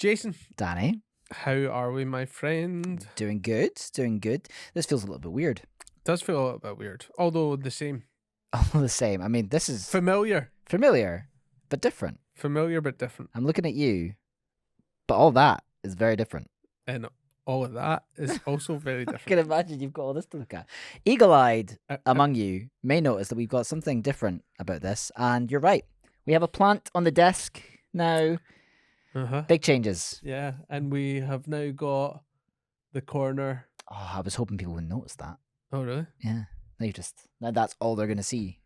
Jason, Danny, how are we, my friend? doing good, doing good. This feels a little bit weird. Does feel a little bit weird, although the same. All the same. I mean, this is Familiar, but different. familiar but different, I'm looking at you, but all that is very different. and all of that is also very I can different. imagine you've got all this to look at. Eagle-eyed Uh, among you may notice that we've got something different about this, and you're right. We have a plant on the desk now. Big changes. Yeah, and we have now got the corner. Oh, I was hoping people wouldn't notice that. Oh, really? Yeah, now that's all they're gonna see.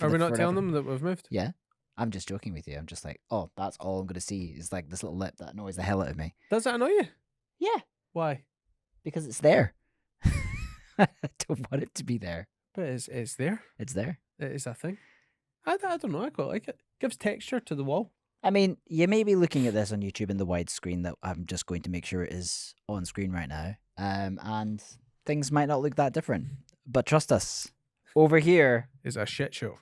Are we not telling forever. them that we've moved? Yeah. I'm just joking with you. I'm just like, oh, that's all I'm going to see is like this little lip that annoys the hell out of me. Does that annoy you? Yeah. Why? Because it's there. I don't want it to be there. But it's there. It's there. It is a thing. I don't know. I quite like it. Gives texture to the wall. I mean, you may be looking at this on YouTube in the widescreen that I'm just going to make sure it is on screen right now. And things might not look that different. But trust us, over here... It's a shit show.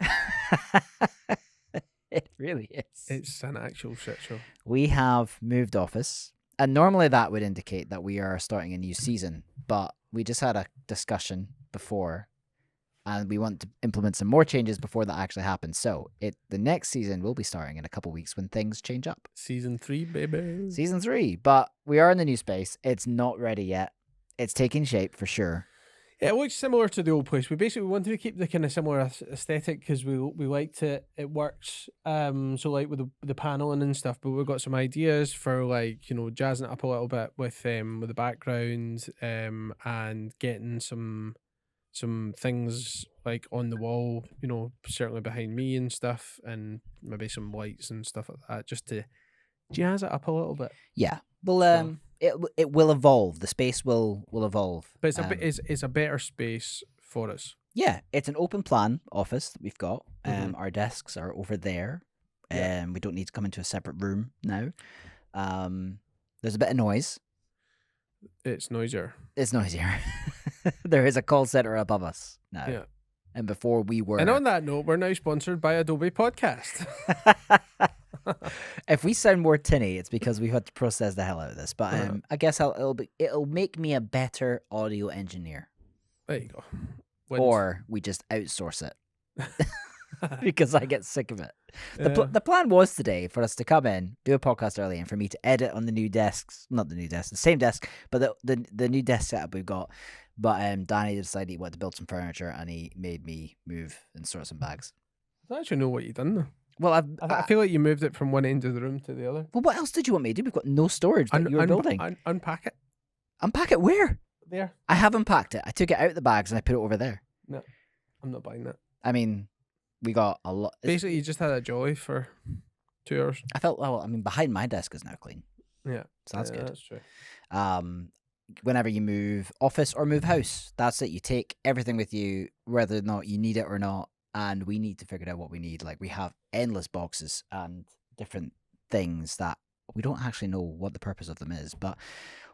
It really is. It's an actual shit show. We have moved office, and normally that would indicate that we are starting a new season, but we just had a discussion before, and we want to implement some more changes before that actually happens. So the next season will be starting in a couple of weeks when things change up. Season 3, baby. Season 3, but we are in the new space. It's not ready yet. It's taking shape for sure. It looks similar to the old place. We basically wanted to keep the kind of similar aesthetic because we liked it. It works. So like with the paneling and stuff, but we've got some ideas for like, you know, jazzing it up a little bit with the background, and getting some things like on the wall, you know, certainly behind me and stuff, and maybe some lights and stuff like that, just to jazz it up a little bit. Yeah. Well, it will evolve. The space will evolve. But it's a better space for us. Yeah, it's an open plan office that we've got. Our desks are over there. Yeah. We don't need to come into a separate room now. There's a bit of noise. It's noisier. It's noisier. There is a call center above us now. Yeah. And before we were... And on that note, we're now sponsored by Adobe Podcast. If we sound more tinny, it's because we've had to process the hell out of this. But I guess it'll make me a better audio engineer. There you go. Or we just outsource it. Because I get sick of it. The plan was today for us to come in, do a podcast early, and for me to edit on the new desks. Not the new desk, the same desk, but the new desk setup we've got. But Danny decided he wanted to build some furniture, and he made me move and sort some bags. I don't actually know what you've done though. Well, I feel like you moved it from one end of the room to the other. Well, what else did you want me to do? We've got no storage that you were building. Unpack it. Unpack it where? There. I have unpacked it. I took it out of the bags and I put it over there. No, I'm not buying that. I mean, we got a lot. Basically, you just had a jolly for 2 hours. I felt, well, I mean, behind my desk is now clean. Yeah. So that's good. That's true. Whenever you move office or move house, that's it. You take everything with you, whether or not you need it or not. And we need to figure out what we need. Like, we have endless boxes and different things that we don't actually know what the purpose of them is. But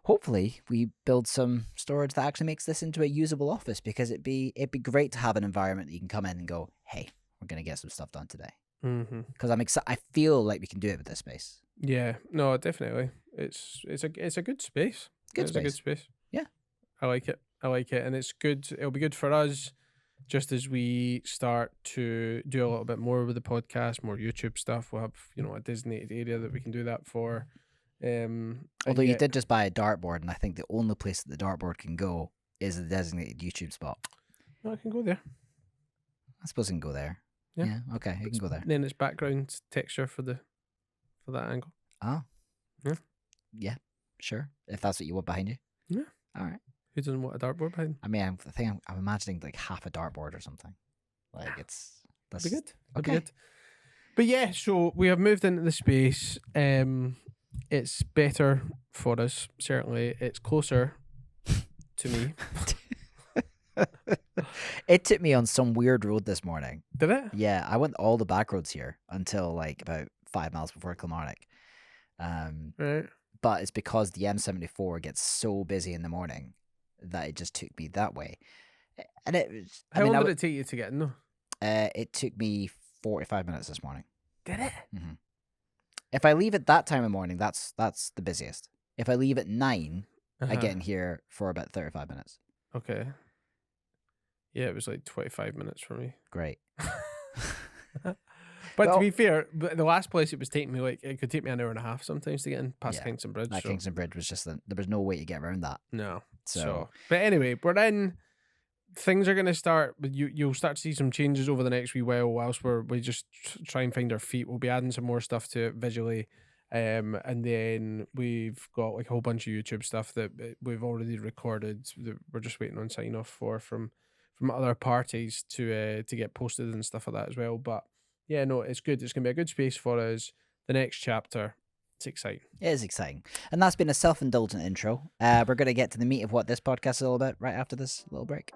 hopefully we build some storage that actually makes this into a usable office, because it'd be great to have an environment that you can come in and go, hey, we're going to get some stuff done today. Because I'm excited. I feel like we can do it with this space. Yeah, no, definitely. It's a good space. It's a good space. Yeah. I like it. And it's good. It'll be good for us just as we start to do a little bit more with the podcast, more YouTube stuff. We'll have, you know, a designated area that we can do that for. Although you did just buy a dartboard, and I think the only place that the dartboard can go is the designated YouTube spot. No, I can go there. I suppose it can go there. Yeah. Okay, it can go there. Then it's background texture for that angle. Oh. Yeah. Yeah, sure. If that's what you want behind you. Yeah. All right. Who doesn't want a dartboard behind? I mean, I think I'm imagining like half a dartboard or something. Like that's be good. Okay. Be good. But yeah, so we have moved into the space. It's better for us. Certainly, it's closer to me. It took me on some weird road this morning. Did it? Yeah, I went all the back roads here until like about 5 miles before Kilmarnock. Right. But it's because the M74 gets so busy in the morning that it just took me that way. And it was... How long did it take you to get in though? It took me 45 minutes this morning. Did it? Mm-hmm. If I leave at that time of morning, that's the busiest. If I leave at 9, I get in here for about 35 minutes. Okay. Yeah, it was like 25 minutes for me. Great. But to be fair, the last place it was taking me, like, it could take me an hour and a half sometimes to get in past Kingston Bridge. That Kingston Bridge was just, there was no way to get around that. No. So. But anyway, we're in. Things are going to start, but you'll start to see some changes over the next wee while whilst we just try and find our feet. We'll be adding some more stuff to it visually. And then we've got like a whole bunch of YouTube stuff that we've already recorded that we're just waiting on sign off from other parties to get posted and stuff like that as well. But yeah, no, it's good. It's going to be a good space for us. The next chapter, it's exciting. It is exciting. And that's been a self-indulgent intro. We're going to get to the meat of what this podcast is all about right after this little break.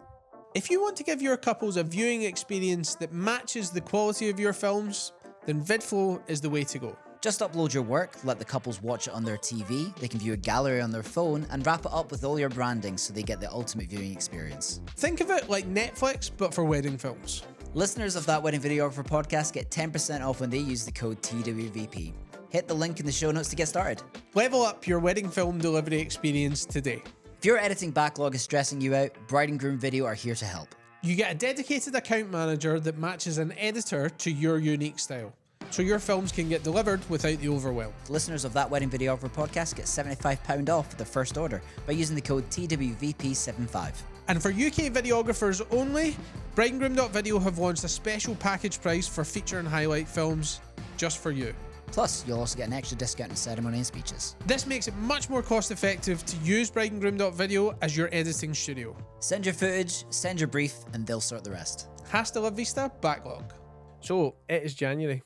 If you want to give your couples a viewing experience that matches the quality of your films, then VidFlow is the way to go. Just upload your work, let the couples watch it on their TV, they can view a gallery on their phone, and wrap it up with all your branding so they get the ultimate viewing experience. Think of it like Netflix, but for wedding films. Listeners of That Wedding Videographer podcast get 10% off when they use the code TWVP. Hit the link in the show notes to get started. Level up your wedding film delivery experience today. If your editing backlog is stressing you out, Bride and Groom Video are here to help. You get a dedicated account manager that matches an editor to your unique style, so your films can get delivered without the overwhelm. Listeners of That Wedding Videographer podcast get £75 off for their first order by using the code TWVP75. And for UK videographers only, brideandgroom.video have launched a special package price for feature and highlight films just for you. Plus, you'll also get an extra discount in ceremony and speeches. This makes it much more cost effective to use brideandgroom.video as your editing studio. Send your footage, send your brief, and they'll sort the rest. Hasta la vista, backlog. So, it is January.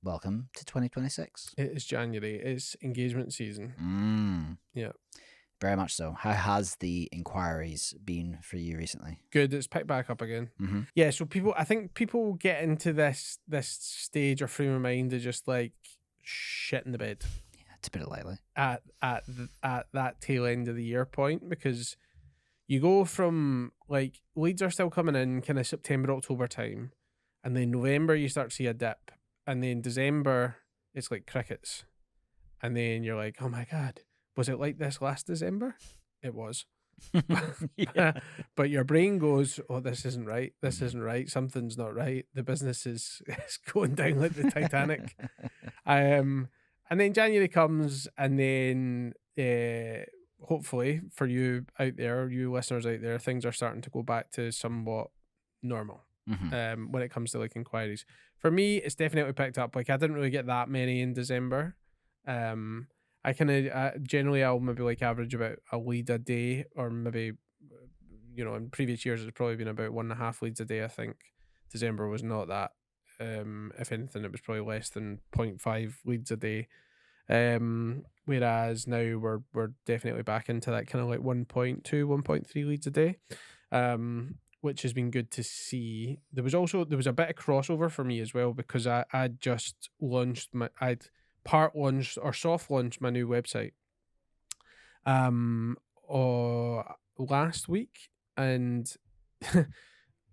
Welcome to 2026. It is January. It's engagement season. Yeah. Very much so. How has the inquiries been for you recently? Good. It's picked back up again. Yeah, so I think people get into this stage or frame of mind of just like shit in the bed. Yeah, to put it lightly. At that tail end of the year point, because you go from like leads are still coming in kind of September, October time, and then November you start to see a dip, and then December it's like crickets, and then you're like, oh my God, was it like this last December? It was. But your brain goes, oh, this isn't right. This isn't right. Something's not right. The business is going down like the Titanic. And then January comes, and then hopefully for you out there, you listeners out there, things are starting to go back to somewhat normal. When it comes to like inquiries. For me, it's definitely picked up. Like I didn't really get that many in December. I kind of generally I'll maybe like average about a lead a day, or maybe in previous years it's probably been about 1.5 leads a day. I think December was not that. If anything, it was probably less than 0.5 leads a day. Whereas now we're definitely back into that kind of like 1.2, 1.3 leads a day. Which has been good to see. There was a bit of crossover for me as well, because I just launched I'd part launched or soft launched my new website last week, and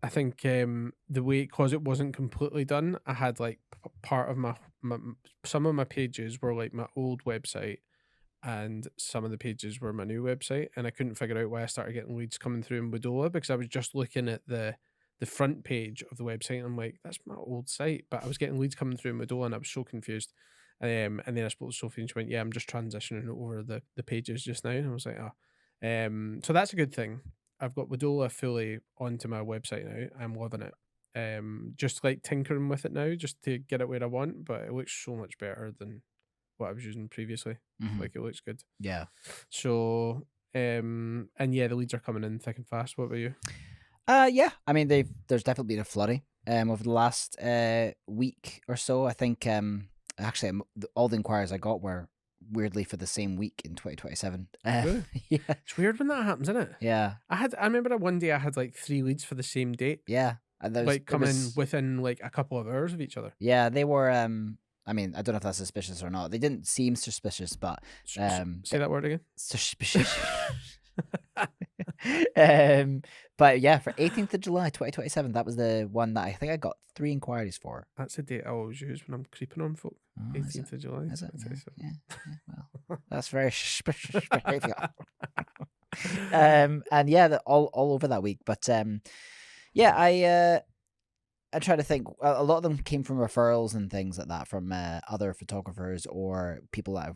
I think the way, because it wasn't completely done, I had like part of my some of my pages were like my old website, and some of the pages were my new website, and I couldn't figure out why I started getting leads coming through in Widola, because I was just looking at the front page of the website and I'm like, that's my old site, but I was getting leads coming through in Widola and I was so confused. And then I spoke to Sophie and she went, yeah, I'm just transitioning over the pages just now. And I was like, so that's a good thing. I've got Widola fully onto my website now. I'm loving it. Just like tinkering with it now just to get it where I want, but it looks so much better than what I was using previously. Like it looks good. Yeah. So and yeah, the leads are coming in thick and fast. What about you? Yeah, I mean there's definitely been a flurry over the last week or so. I think actually all the inquiries I got were weirdly for the same week in 2027. Really? Yeah, it's weird when that happens, isn't it? Yeah. I remember that one day I had like 3 leads for the same date. Yeah, and like coming within like a couple of hours of each other. Yeah, they were. I mean, I don't know if that's suspicious or not. They didn't seem suspicious, but say that word again. Suspicious. But yeah, for 18th of July 2027, that was the one that I think I got 3 inquiries for. That's the date I always use when I'm creeping on folk. Oh, 18th of July. is it? 2027. Yeah, well, that's very suspicious behavior. And yeah, all over that week. But yeah, I try to think. A lot of them came from referrals and things like that from other photographers or people that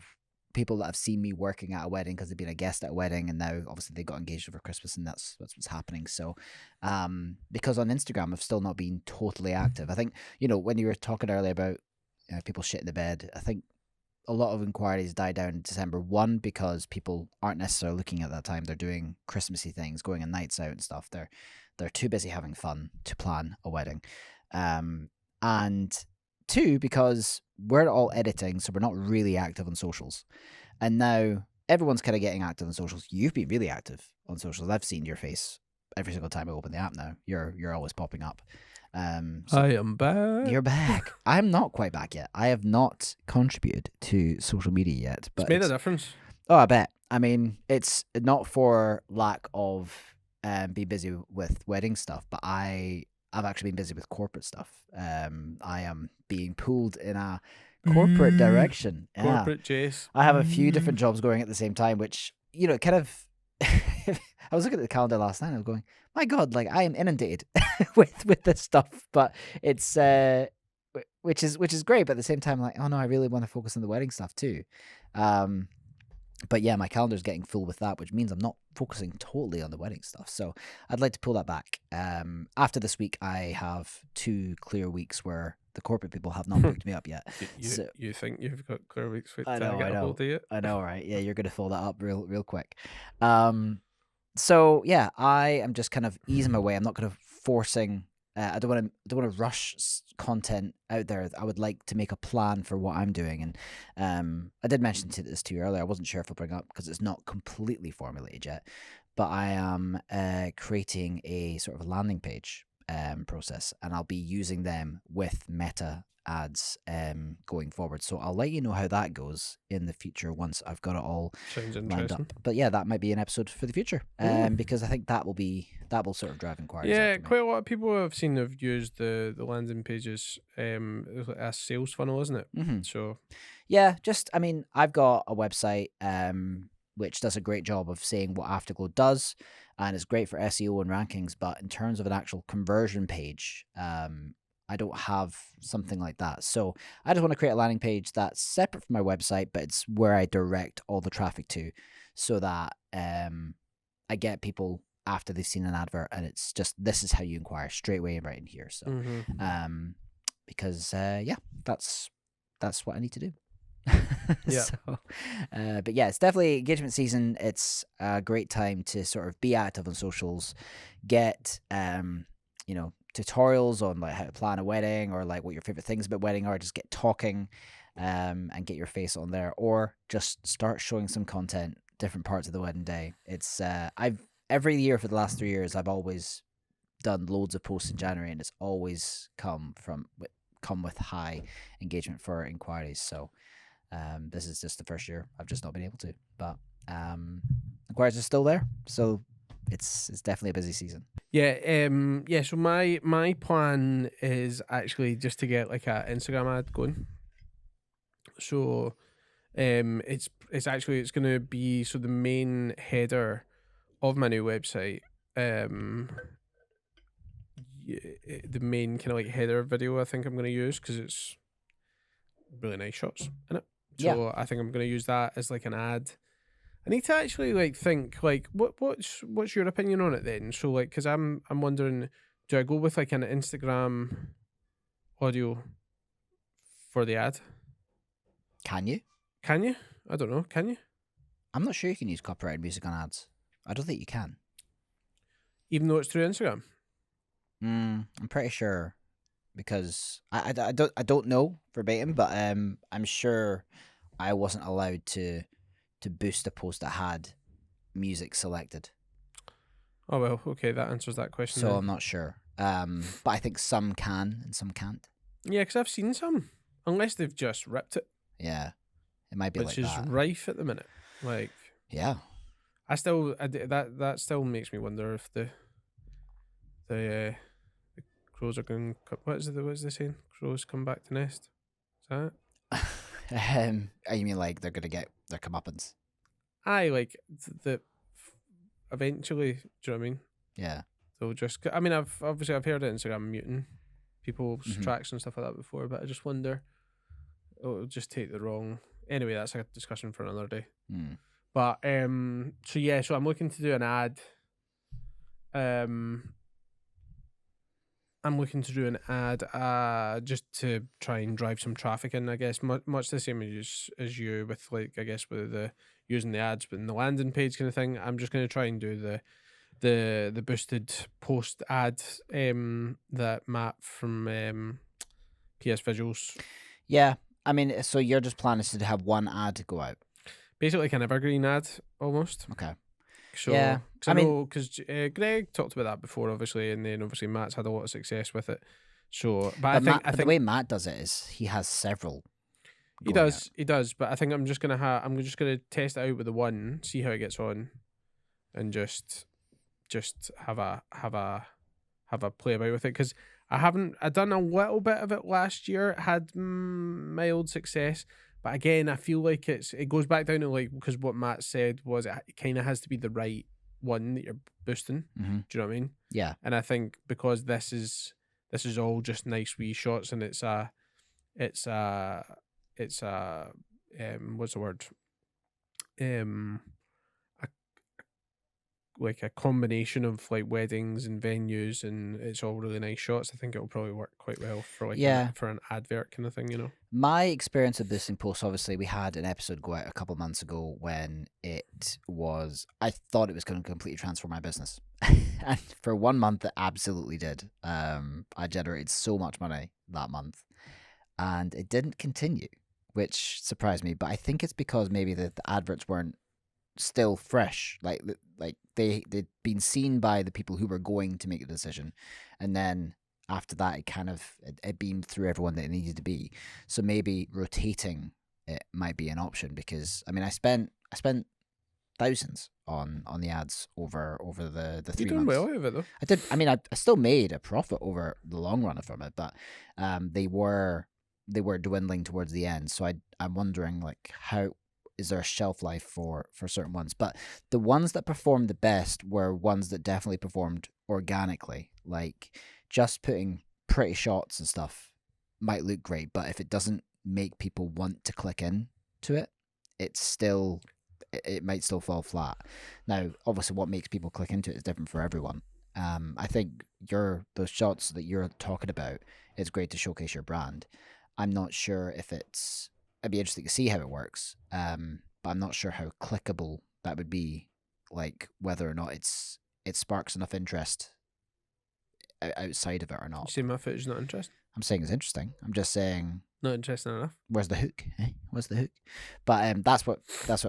have seen me working at a wedding because they've been a guest at a wedding, and now obviously they got engaged over Christmas, and that's what's happening. So, because on Instagram I've still not been totally active. I think when you were talking earlier about people shitting the bed, I think a lot of inquiries die down in December. One, because people aren't necessarily looking at that time. They're doing Christmassy things, going on nights out and stuff. They're too busy having fun to plan a wedding. And two, because we're all editing, so we're not really active on socials. And now everyone's kind of getting active on socials. You've been really active on socials. I've seen your face every single time I open the app now. You're always popping up. So I am back. you're back. I'm not quite back yet. I have not contributed to social media yet. But It's made a difference. Oh, I bet. I mean, it's not for lack of being busy with wedding stuff, but I've actually been busy with corporate stuff. I am being pulled in a corporate direction. Yeah. Corporate chase. I have a few different jobs going at the same time, which, kind of, I was looking at the calendar last night and I was going, my God, like I am inundated with this stuff, but it's, which is great. But at the same time, like, oh no, I really want to focus on the wedding stuff too. But yeah, my calendar's getting full with that, which means I'm not focusing totally on the wedding stuff. So I'd like to pull that back. After this week, I have 2 clear weeks where the corporate people have not booked me up yet. You think you've got clear weeks to I get a know. hold of you? I know, right? Yeah, you're gonna fill that up real quick. So yeah, I am just kind of easing my way. I'm not kind of forcing. I don't want to rush content out there. I would like to make a plan for what I'm doing, and I did mention this to you earlier. I wasn't sure if I'll bring up because it's not completely formulated yet, but I am creating a sort of a landing page process, and I'll be using them with Meta ads going forward. So I'll let you know how that goes in the future once I've got it all Sounds lined interesting. up. But yeah, that might be an episode for the future, because I think that will sort of drive inquiries. Yeah, after me. quite a lot of people I've seen have used the landing pages as sales funnel, isn't it? Mm-hmm. So yeah, I've got a website which does a great job of saying what Afterglow does, and it's great for SEO and rankings. But in terms of an actual conversion page, I don't have something like that. So I just want to create a landing page that's separate from my website, but it's where I direct all the traffic to, so that I get people after they've seen an advert, and it's just, this is how you inquire straight away right in here. So because yeah, that's what I need to do. Yeah. So, but yeah, it's definitely engagement season. It's a great time to sort of be active on socials, get tutorials on like how to plan a wedding, or like what your favorite things about wedding are. Just get talking and get your face on there, or just start showing some content different parts of the wedding day. It's every year for the last 3 years I've always done loads of posts in January, and it's always come with high engagement for inquiries. So this is just the first year I've just not been able to, but inquiries are still there, so it's definitely a busy season. Yeah, so my plan is actually just to get like a Instagram ad going. So it's gonna be, so the main header of my new website, the main kind of like header video I think I'm gonna use, because it's really nice shots in it. So I think I'm gonna use that as like an ad. I need to actually like think like what's your opinion on it then? So like, because I'm wondering, do I go with like an Instagram audio for the ad? Can you? I don't know. Can you? I'm not sure you can use copyrighted music on ads. I don't think you can. Even though it's through Instagram? I'm pretty sure, because I don't know verbatim, but I'm sure I wasn't allowed to boost a post that had music selected. Oh well, okay, that answers that question. So then. I'm not sure. But I think some can and some can't. Yeah, because I've seen some, unless they've just ripped it. Yeah, it might be which like is that. rife at the minute. Like, yeah, That still makes me wonder if the crows are going. What's the saying? Crows come back to nest. Is that it? You mean like they're gonna get their comeuppance? Aye, like the eventually. Do you know what I mean? Yeah. They'll just. I mean, I've heard of Instagram muting people's Mhm. tracks and stuff like that before, but I just wonder. It'll just take the wrong. Anyway, that's a discussion for another day. Mm. But so yeah, so I'm looking to do an ad. I'm looking to do an ad just to try and drive some traffic in, I guess, much the same as you with, like, I guess, with the using the ads but in the landing page kind of thing. I'm just going to try and do the boosted post ad that Matt from PS Visuals, Yeah. I mean, so you're just planning to have one ad to go out. basically like an evergreen ad almost. Okay. So, Yeah, cause I I mean- know, because Greg talked about that before, obviously, and then obviously Matt's had a lot of success with it. So, but I think the way Matt does it is he has several. he going does, he does. But I think I'm just gonna test it out with the one, see how it gets on, and just have a play about with it, because I done a little bit of it last year. It had mild success, but again, I feel like it goes back down to, like, because what Matt said was it kind of has to be the right one that you're boosting. Mm-hmm. Do you know what I mean? Yeah. And I think because this is all just nice wee shots, and it's a what's the word, a, like a combination of like weddings and venues, and it's all really nice shots. I think it'll probably work quite well for like for an advert kind of thing, you know. My experience of boosting posts, obviously, we had an episode go out a couple months ago when I thought it was going to completely transform my business. And for 1 month, it absolutely did. I generated so much money that month, and it didn't continue, which surprised me. But I think it's because maybe the adverts weren't still fresh. Like they'd been seen by the people who were going to make the decision, and then after that it beamed through everyone that it needed to be. So maybe rotating it might be an option, because I mean I spent thousands on the ads over the 3 months. You're doing well out of it though. I did. I mean, I still made a profit over the long run from it, but they were dwindling towards the end. So I'm wondering, like, how is there a shelf life for certain ones? But the ones that performed the best were ones that definitely performed organically. Like, just putting pretty shots and stuff might look great, but if it doesn't make people want to click in to it, it might still fall flat. Now, obviously, what makes people click into it is different for everyone. I think those shots that you're talking about, it's great to showcase your brand. I'm not sure if it'd be interesting to see how it works, but I'm not sure how clickable that would be, like whether or not it sparks enough interest outside of it or You not. say my footage not interesting? I'm saying it's interesting. I'm just saying, Not interesting enough. where's the hook? Where's the hook? But that's what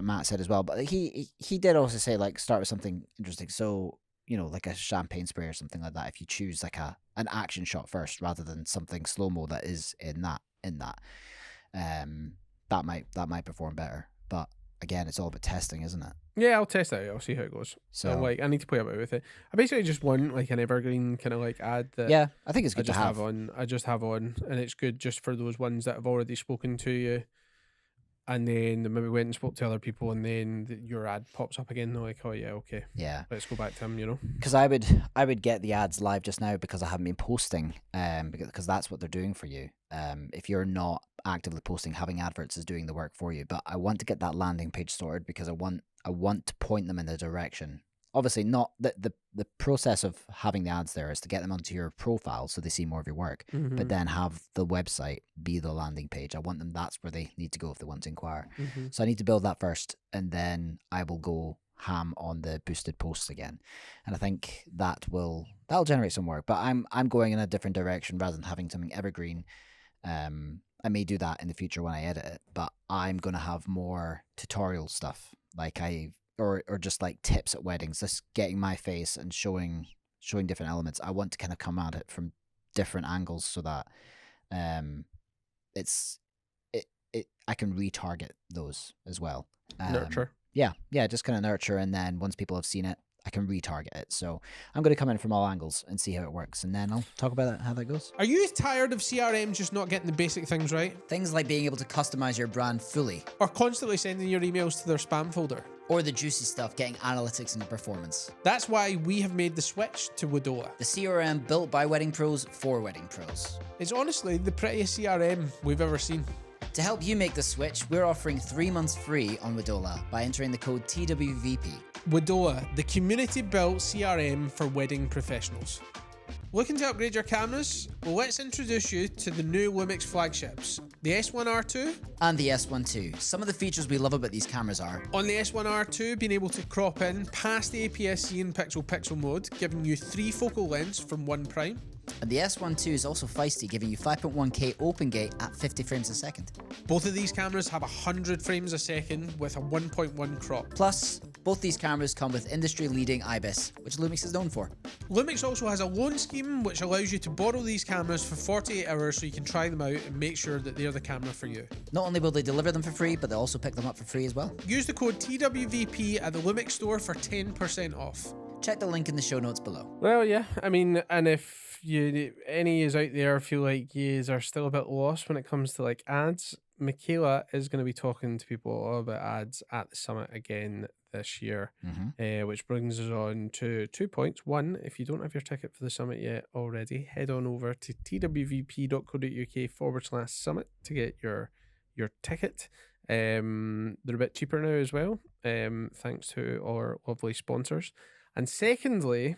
Matt said as well. But he did also say, like, start with something interesting. So, you know, like a champagne spray or something like that. If you choose like an action shot first rather than something slow mo that is in that, that might perform better. But again, it's all about testing, isn't it? Yeah, I'll test it out. I'll see how it goes. So like, I need to play about with it. I basically just want like an evergreen kind of like ad that yeah, I think it's I good to just have. I just have on, and it's good just for those ones that have already spoken to you, and then they maybe went and spoke to other people, and then your ad pops up again. They're like, oh yeah, okay, Yeah, let's go back to him, you know. because I would get the ads live just now because I haven't been posting, because that's what they're doing for you. If you're not actively posting, having adverts is doing the work for you. But I want to get that landing page sorted because I want to point them in the direction. Obviously, not the process of having the ads there is to get them onto your profile so they see more of your work, but then have the website be the landing page. I want them, that's where they need to go if they want to inquire. So I need to build that first, and then I will go ham on the boosted posts again. And I think that'll generate some work. But I'm going in a different direction rather than having something evergreen. I may do that in the future when I edit it, but I'm gonna have more tutorial stuff, like or just like tips at weddings, just getting my face and showing different elements. I want to kind of come at it from different angles so that I can retarget those as well. Nurture. just kind of nurture, and then once people have seen it, I can retarget it. So I'm going to come in from all angles and see how it works, and then I'll talk about how that goes. Are you tired of CRM just not getting the basic things right? Things like being able to customize your brand fully, Or constantly sending your emails to their spam folder? or the juicy stuff, getting analytics into performance. That's why we have made the switch to Wadoa. The CRM built by wedding pros for wedding pros. It's honestly the prettiest CRM we've ever seen. To help you make the switch, we're offering 3 months free on Wadola by entering the code TWVP. Wadoa, the community-built CRM for wedding professionals. Looking to upgrade your cameras? Well, let's introduce you to the new Lumix flagships, the S1R2. And the S12. Some of the features we love about these cameras are: On the S1R2, being able to crop in past the APS-C in pixel mode, giving you 3 focal lengths from 1 prime. And the S12 is also feisty, giving you 5.1K open gate at 50 frames a second. Both of these cameras have 100 frames a second with a 1.1 crop. Plus, both these cameras come with industry-leading IBIS, which Lumix is known for. Lumix also has a loan scheme which allows you to borrow these cameras for 48 hours so you can try them out and make sure that they're the camera for you. Not only will they deliver them for free, but they'll also pick them up for free as well. Use the code TWVP at the Lumix store for 10% off. Check the link in the show notes below. Well, yeah, I mean, and if any is out there feel like yous are still a bit lost when it comes to like ads, Michaela is going to be talking to people all about ads at the summit again this year, which brings us on to 2 points. One, if you don't have your ticket for the summit yet already, head on over to twvp.co.uk/summit to get your ticket. They're a bit cheaper now as well, thanks to our lovely sponsors. And secondly,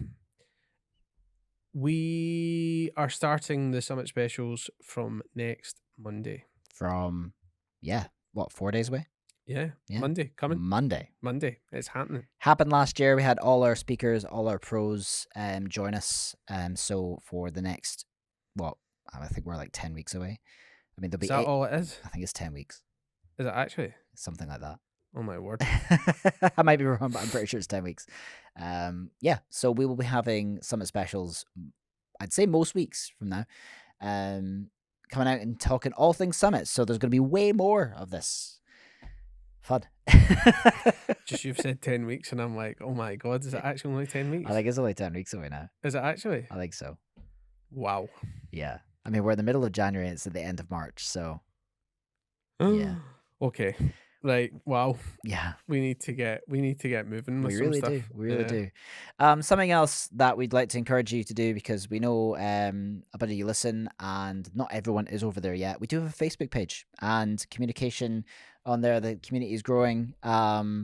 we are starting the summit specials from next Monday. From, 4 days away? Yeah. Monday, coming. Monday. It's happening. Happened last year. We had all our speakers, all our pros join us. So for the next, I think we're like 10 weeks away. I mean, there'll be Is that all it is? I think it's 10 weeks. Is it actually? Something like that. Oh my word. I might be wrong, but I'm pretty sure it's 10 weeks. So we will be having summit specials, I'd say most weeks from now, coming out and talking all things summit. So there's going to be way more of this. Fun. Just you've said 10 weeks and I'm like, oh my God, is it actually only 10 weeks? I think it's only 10 weeks away now. Is it actually? I think so. Wow. Yeah. I mean, we're in the middle of January. It's at the end of March. So, yeah. Okay. Right. Wow. Yeah. We need to get moving with We some really stuff. do. We really do. Something else that we'd like to encourage you to do, because we know a bit of you listen and not everyone is over there yet. We do have a Facebook page and communication on there. The community is growing.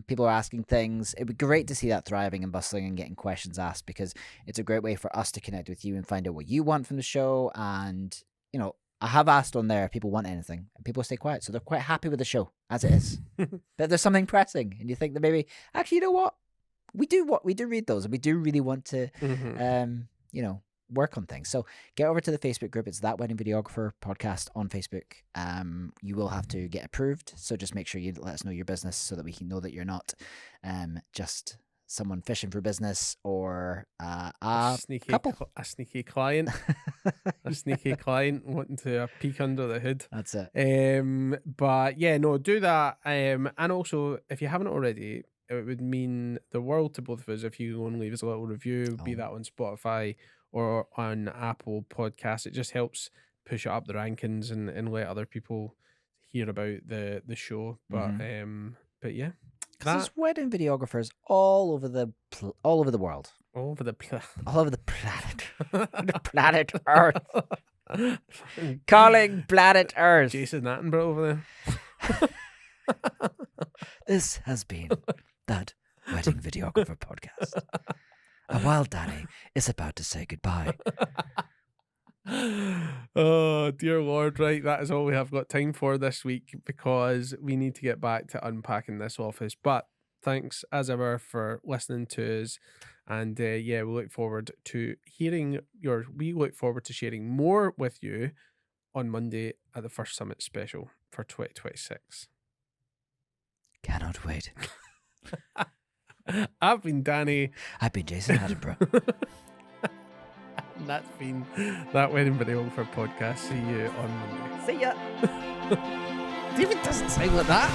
People are asking things. It'd be great to see that thriving and bustling and getting questions asked, because it's a great way for us to connect with you and find out what you want from the show. And, I have asked on there if people want anything, and people stay quiet. So they're quite happy with the show as it is. But there's something pressing, and you think that maybe, actually, you know what? We do read those, and we do really want to, work on things. So get over to the Facebook group. It's That Wedding Videographer Podcast on Facebook. You will have to get approved. So just make sure you let us know your business so that we can know that you're not just someone fishing for business or a sneaky couple. A sneaky client. A sneaky client wanting to peek under the hood. That's it. But yeah, no, do that. And also, if you haven't already, it would mean the world to both of us if you go and leave us a little review, be that on Spotify or on Apple Podcasts. It just helps push it up the rankings and let other people hear about the show. But yeah. Because there's wedding videographers all over the world. All over the planet. All over the planet. The planet Earth. Calling planet Earth. Jason Attenborough over there. This has been That Wedding Videographer Podcast. A wild Danny is about to say goodbye. Oh dear Lord, right, that is all we have got time for this week, because we need to get back to unpacking this office. But thanks as ever for listening to us, and we look forward to sharing more with you on Monday at the first summit special for 2026. Cannot wait. I've been Danny. I've been Jason Attenborough. And that's been That Wedding Videographer Podcast. See you on Monday. See ya. David doesn't sound like that.